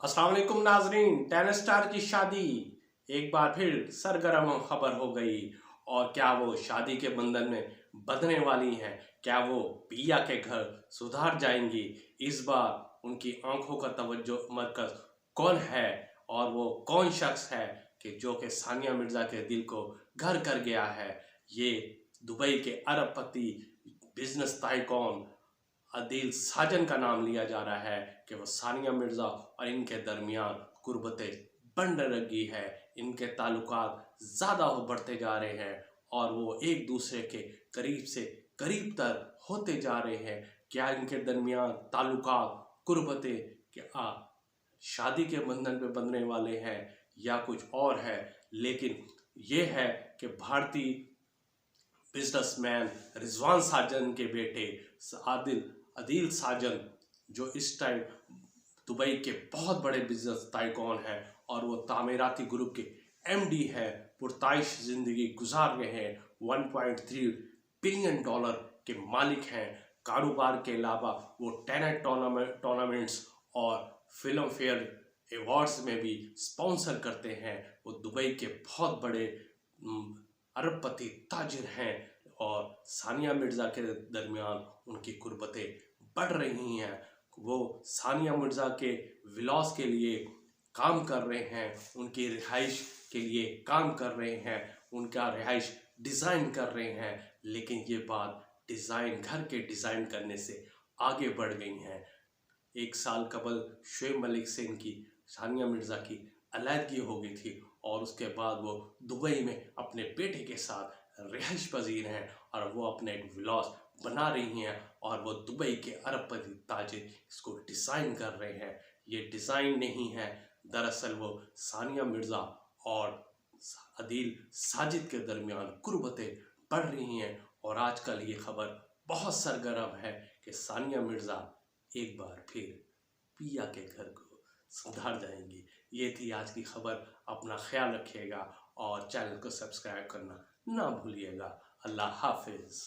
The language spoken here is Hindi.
अस्सलाम वालेकुम नाजरीन। टेनिस स्टार की शादी एक बार फिर सरगर्म खबर हो गई। और क्या वो शादी के बंधन में बंधने वाली हैं? क्या वो पिया के घर सुधार जाएंगी? इस बार उनकी आंखों का तवज्जो मरकज कौन है? और वो कौन शख्स है जो सानिया मिर्जा के दिल को घर कर गया है? ये दुबई के अरबपति बिजनेस टाइकून अदील साजन का नाम लिया जा रहा है कि वो सानिया मिर्ज़ा और इनके दरमियान कुर्बतें बढ़ने लगी है। इनके ताल्लुकात ज़्यादा बढ़ते जा रहे हैं और वो एक दूसरे के करीब से करीब तर होते जा रहे हैं। क्या इनके दरमियान ताल्लुकात कुर्बतें क्या शादी के बंधन पे बंधने वाले हैं या कुछ और है? लेकिन ये है कि भारतीय बिजनेसमैन रिजवान साजन के बेटे आदिल अदील साजन जो इस टाइम दुबई के बहुत बड़े बिजनेस टाइकून हैं और वो तामीराती ग्रुप के एमडी है, पुरताइश ज़िंदगी गुजार रहे हैं। 1.3 बिलियन डॉलर के मालिक हैं। कारोबार के अलावा वो टेनिस टूर्नामेंट्स और फिल्म फेयर अवार्ड्स में भी स्पॉन्सर करते हैं। वो दुबई के बहुत बड़े अरबपति ताजिर हैं और सानिया मिर्ज़ा के दरमियान उनकी कुर्बतें बढ़ रही हैं। वो सानिया मिर्ज़ा के विलास के लिए काम कर रहे हैं, उनकी रिहाइश के लिए काम कर रहे हैं, उनका रिहाइश डिज़ाइन कर रहे हैं। लेकिन ये बात घर के डिज़ाइन करने से आगे बढ़ गई हैं। एक साल कबल शोएब मलिक से इनकी सानिया मिर्ज़ा की अलहदगी हो गई थी और उसके बाद वो दुबई में अपने बेटे के साथ रिहाइश पजीर हैं और वो अपने एक विलास बना रही हैं और वो दुबई के अरबपति ताजिर इसको डिज़ाइन कर रहे हैं। ये डिज़ाइन नहीं है, दरअसल वो सानिया मिर्ज़ा और अदील साजिद के दरमियान कुर्बतें बढ़ रही हैं। और आजकल ये खबर बहुत सरगर्म है कि सानिया मिर्ज़ा एक बार फिर पिया के घर को सुधार जाएंगी। ये थी आज की खबर। अपना ख्याल रखिएगा और चैनल को सब्सक्राइब करना ना भूलिएगा। अल्लाह हाफिज़।